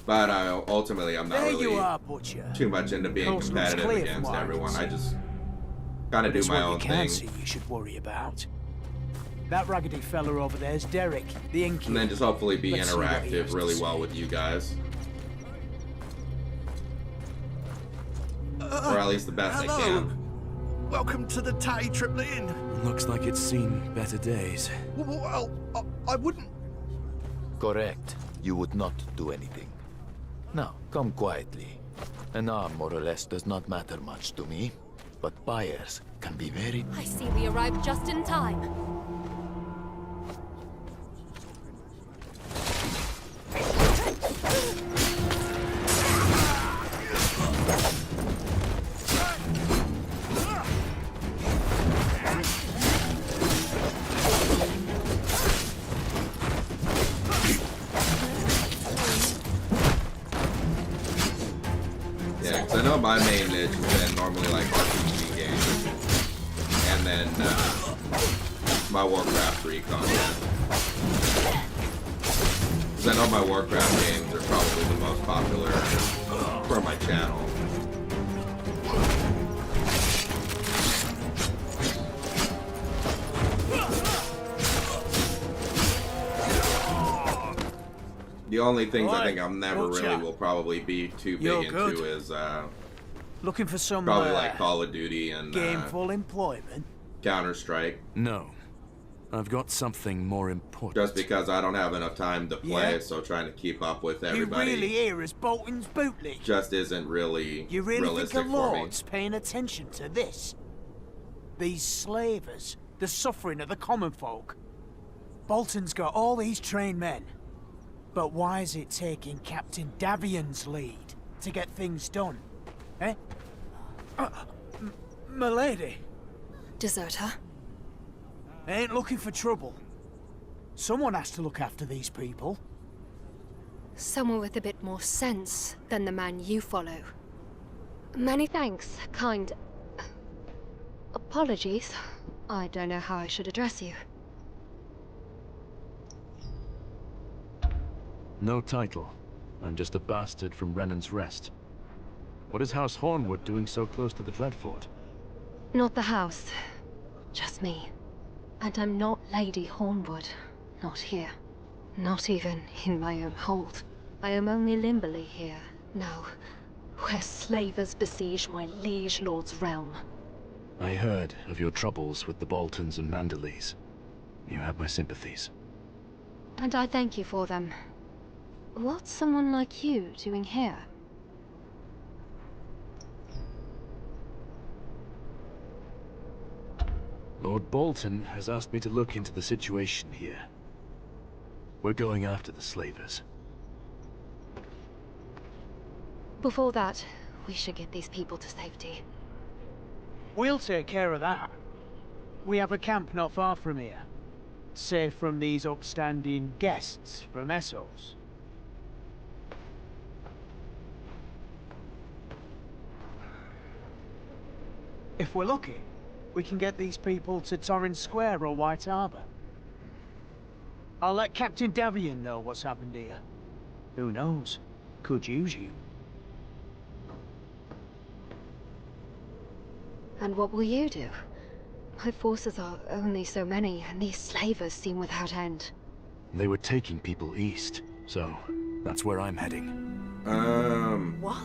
But ultimately, I'm not really too much into being competitive against everyone. I just kind of do my own thing. See you should worry about. That raggedy fella over there's Derek, the innkeeper. And then just hopefully be interactive really well with you guys. Or at least the best I can. Welcome to the Tatty Triplet Inn. Looks like it's seen better days. Well, I wouldn't... Correct. You would not do anything. Now, come quietly. An arm, more or less, does not matter much to me. But buyers can be very... I see we arrived just in time. Yeah, because I know my main niche has been normally like RPG games, and then my Warcraft 3 content. Because I know my Warcraft games are probably the most popular for my channel. The only things I think I'm never really will probably be too big into is looking for some probably like Call of Duty and gainful employment. Counter-Strike. No. I've got something more important. Just because I don't have enough time to play, Yeah? so trying to keep up with everybody You really hear as Bolton's bootleg? just isn't really You really realistic think the for me. Lord's paying attention to this? These slavers, the suffering of the common folk. Bolton's got all these trained men. But why is it taking Captain Davion's lead to get things done? Eh? M'lady. Deserter? I ain't looking for trouble. Someone has to look after these people. Someone with a bit more sense than the man you follow. Many thanks, kind... Apologies. I don't know how I should address you. No title. I'm just a bastard from Renan's Rest. What is House Hornwood doing so close to the Dreadfort? Not the house. Just me. And I'm not Lady Hornwood. Not here. Not even in my own hold. I am only Limberley here. No. Where slavers besiege my liege lord's realm. I heard of your troubles with the Boltons and Manderleys. You have my sympathies. And I thank you for them. What's someone like you doing here? Lord Bolton has asked me to look into the situation here. We're going after the slavers. Before that, we should get these people to safety. We'll take care of that. We have a camp not far from here. Safe from these upstanding guests from Essos. If we're lucky, we can get these people to Torrens Square or White Harbour. I'll let Captain Davion know what's happened here. Who knows? Could use you. And what will you do? My forces are only so many, and these slavers seem without end. They were taking people east, so that's where I'm heading. What?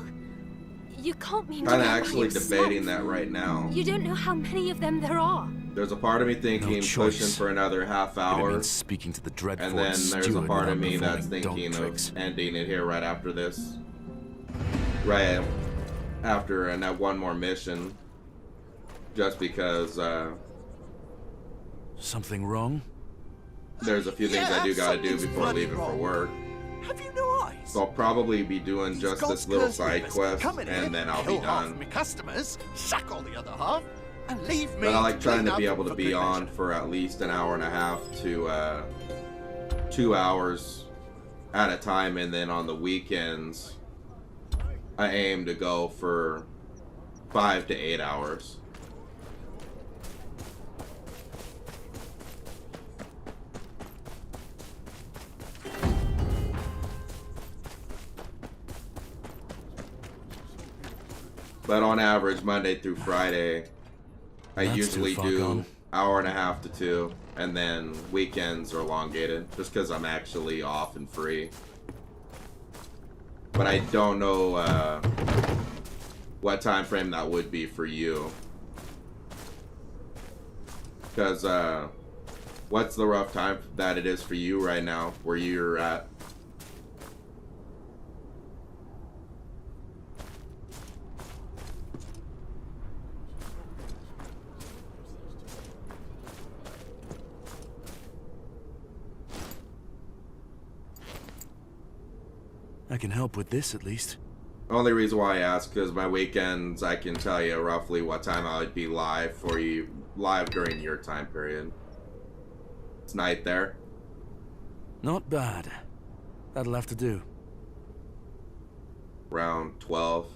You can't mean Kind of to by actually yourself. debating that right now. You don't know how many of them there are. There's a part of me thinking pushing for another half hour, means speaking to the Dreadfort and then there's a steward part of without me that's performing dog thinking tricks. of ending it here right after this. Right after and that one more mission. Just because Something wrong? there's a few things I do gotta do before leaving for work. Have you no eyes? So I'll probably be doing just this little side quest, Come in here, and then I'll be kill half done. my customers, sack all the other half, and leave me. But I like trying to clean be up able to for be good on measure. for at least an hour and a half to 2 hours at a time, and then on the weekends I aim to go for 5 to 8 hours. But on average, Monday through Friday, I That's usually too far do gone. hour and a half to 2, and then weekends are elongated, just because I'm actually off and free. But I don't know what time frame that would be for you. Because what's the rough time that it is for you right now, where you're at? I can help with this at least. Only reason why I ask, because my weekends, I can tell you roughly what time I would be live for you, live during your time period. It's night there. Not bad. That'll have to do. Around 12.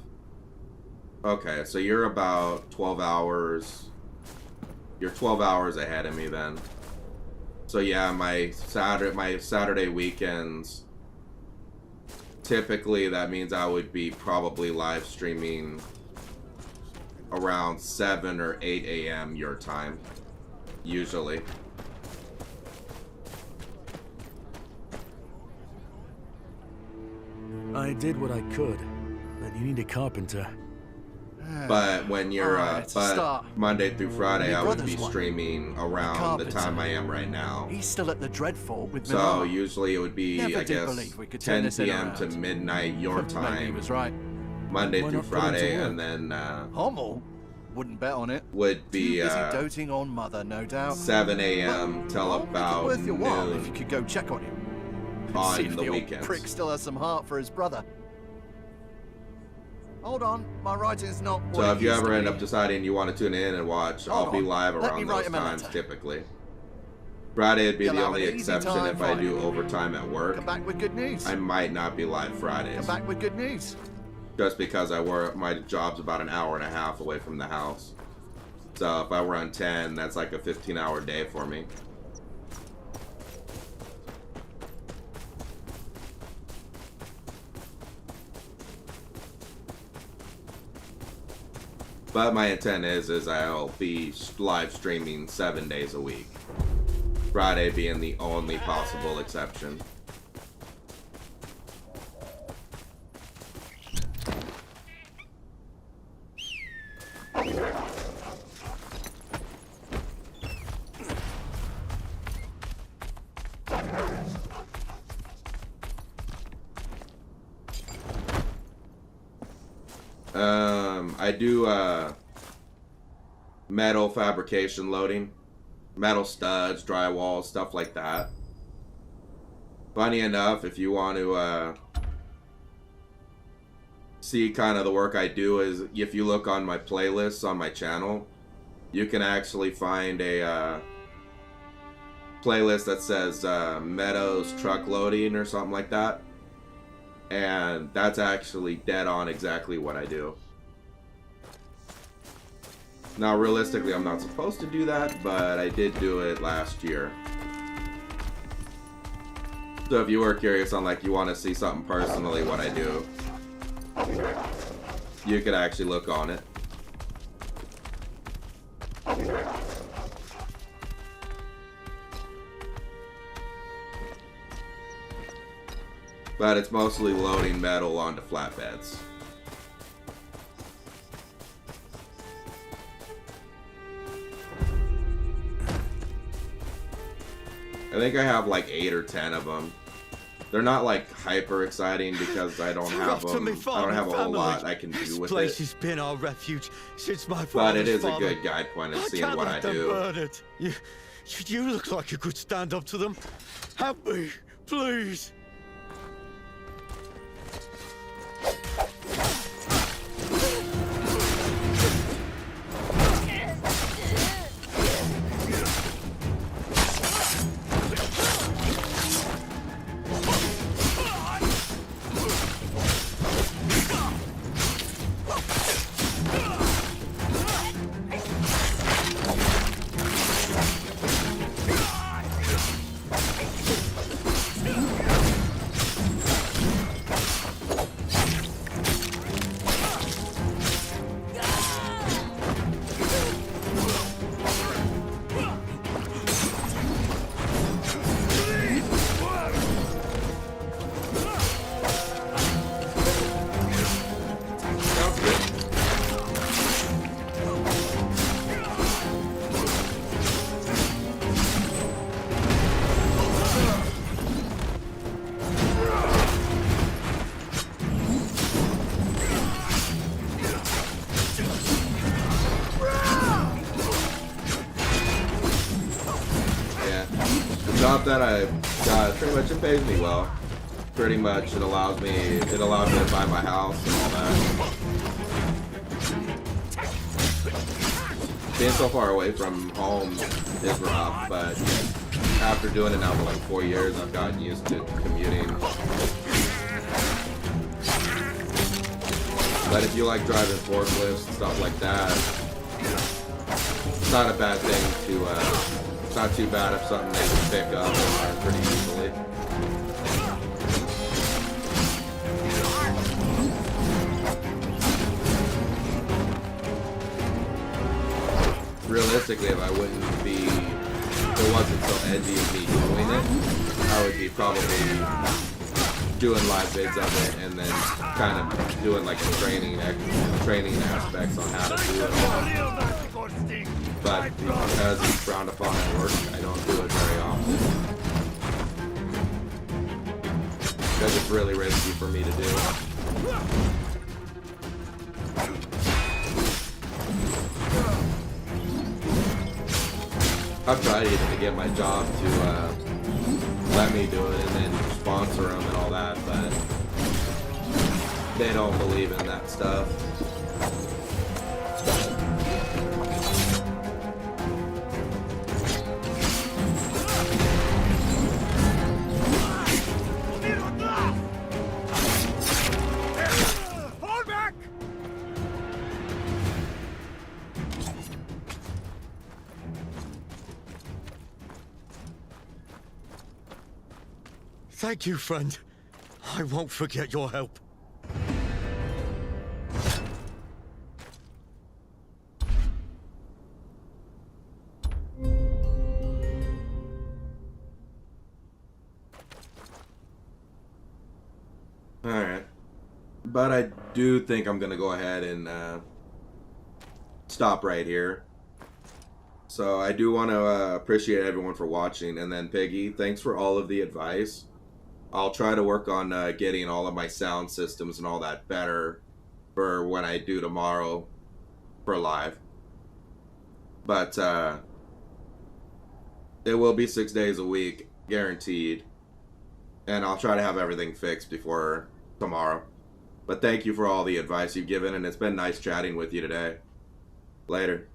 Okay, so you're about 12 hours. You're 12 hours ahead of me then. So yeah, my Saturday weekends, typically that means I would be probably live streaming around 7 or 8 a.m. your time, usually. I did what I could, but you need a carpenter. But when you're, it's a start. Monday through Friday, My I would brother's be one. streaming around the carpenter. time I am right now. He's still at the Dreadfort with So Milan. usually it would be, Never I did guess, believe we could turn 10 this in p.m. to around. midnight your Maybe he time, was right. Monday Why through not put him to Friday, work? and then Hommel? Wouldn't bet on it. would be Too busy doting on mother, no doubt. 7 a.m. till Well, make it about worth your while if you noon could go check on him. See on if the the old weekends. prick still has some heart for his brother. Hold on, my writing's not what So it if you used ever to end be. up deciding you want to tune in and watch, Hold I'll be on, live let me around write those him a times letter. typically. Friday would be You'll the have only an easy exception time if I do finding him. overtime at work. Come back with good news. I might not be live Come Fridays, back with good news. just because I work. My job's about an hour and a half away from the house. So if I run 10, that's like a 15-hour day for me. But my intent is I'll be live streaming 7 days a week. Friday being the only possible exception. I do metal fabrication loading, metal studs, drywall, stuff like that. Funny enough, if you want to see kind of the work I do, is if you look on my playlists on my channel, you can actually find a playlist that says Meadows truck loading or something like that. And that's actually dead on exactly what I do. Now, realistically, I'm not supposed to do that, but I did do it last year. So if you were curious on, like, you want to see something personally, what I do, you could actually look on it. but it's mostly loading metal onto flatbeds. I think I have like 8 or 10 of them. They're not like hyper exciting because I don't have them. I don't have a whole lot I can do with it. This place has been our refuge since my father's But it is a father. good guide point of seeing can't what I let them do. burn it. You look like you could stand up to them. Help me, please. That I got pretty much, it pays me well. Pretty much it allows me to buy my house and all that. Being so far away from home is rough, but after doing it now for like 4 years, I've gotten used to commuting. But if you like driving forklifts and stuff like that, it's not a bad thing to it's not too bad if something they can pick up and learn pretty easily. Realistically, if I wouldn't be, if it wasn't so edgy of me doing it, I would be probably doing live vids of it and then kind of doing like a training aspects on how to do it all. But because it's frowned upon at work, I don't do it very often. Because it's really risky for me to do. I've tried even to get my job to let me do it and then sponsor them and all that, but they don't believe in that stuff. Thank you, friend. I won't forget your help. Alright. But I do think I'm gonna go ahead and stop right here. So I do want to appreciate everyone for watching, and then Piggy, thanks for all of the advice. I'll try to work on getting all of my sound systems and all that better for when I do tomorrow for live. But it will be 6 days a week, guaranteed. And I'll try to have everything fixed before tomorrow. But thank you for all the advice you've given, and it's been nice chatting with you today. Later.